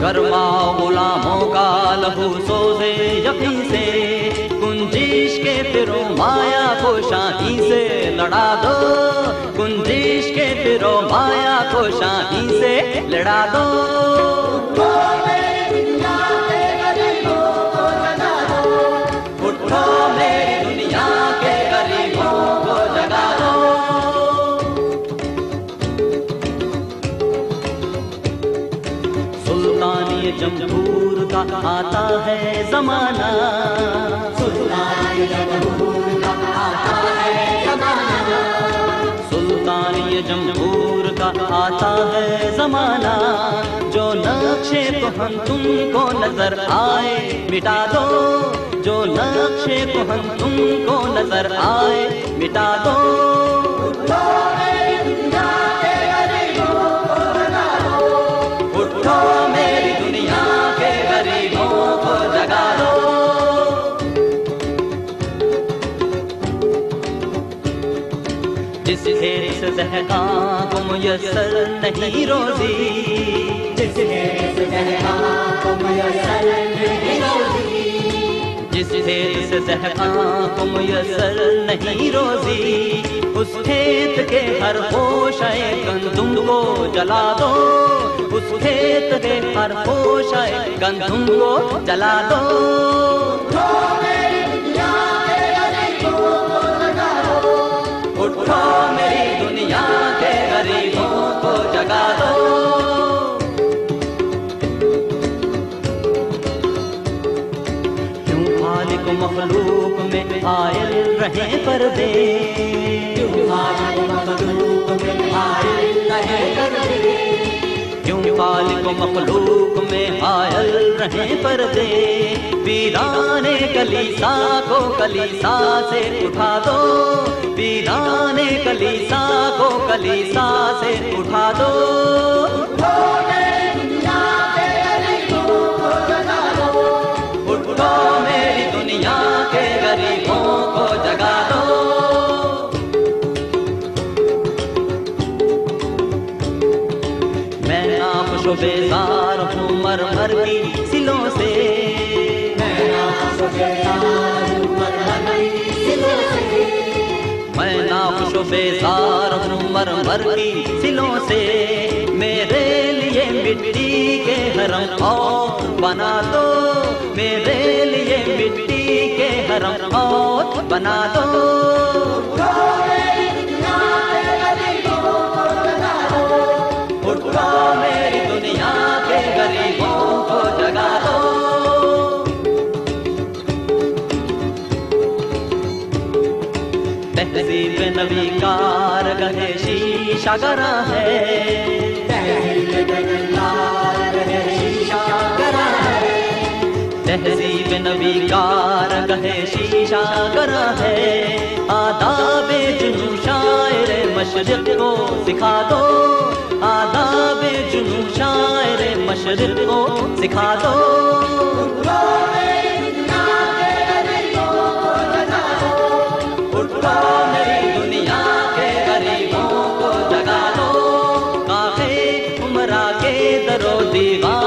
गरमाओ गुलामों का लहू सोजे यकीन से, कुंजिश के फिरो माया को शाही से लड़ा दो, कुंजिश के फिरो माया को शाही से लड़ा दो। उठो मेरी दुनिया के गरीबों को जगा दो। सुल्तानी जमहूर का आता है जमाना, सुल्तानी जमहूर का आता है जमाना, सुल्तानी जमहूर का आता है जमाना। जो नक्शे को हम तुमको नजर आए मिटा दो, जो नक्शे को हम तुमको नजर आए मिटा दो। उठो मेरी दुनिया के गरीबों को जगा दो। जिस खेत से दहका को मुयस्सर नहीं रोजी, जिस खेत से दहका को मुयस्सर नहीं रोजी, जिस खेत से दहका को मुयस्सर नहीं रोजी, उस खेत के हर पोशाए गंदुम को जला दो, उस खेत के हर पोशाए गंदुम को जला दो। उठो मेरी दुनिया के गरीबों को जगा दो। क्यों खालिक मखलूक में आयल रहे पर्दे, क्यों खालिक मखलूक में आयल रहे पर्दे, क्यों खालिक मखलूक में आयल रहे पर्दे। वीराने कलीसा को कलीसा से उठा दो, वीराने कलीसा को कलीसा से उठा दो। उठो मेरी दुनिया के गरीबों को जगा दो। मैं नाख़ुश बेजार हूँ मरमर की सिलों से, मैं नाख़ुश बेजार हूँ मरमर की सिलों से, मैं नाख़ुश बेजार हूँ मरमर की सिलों से। मेरे लिए मिट्टी के हरम और बना दो, मेरे लिए मिट्टी के हरम और बना दो। उठो मेरी दुनिया के गरीबों को जगा दो। तहज़ीब नबी कार गहे शीशा गरा है, तहज़ीब नबी कार गहे शीशा गरा है, तहज़ीब नबी कार गहे शीशा गरा है। आदाबे जुनू शायर मशरिक़ को सिखा दो, आदाबे जुनू शायर मशरिक़ को सिखा दो। उठो मेरी दुनिया के गरीबों को जगा दो। काहे उमरा के दरो दीवार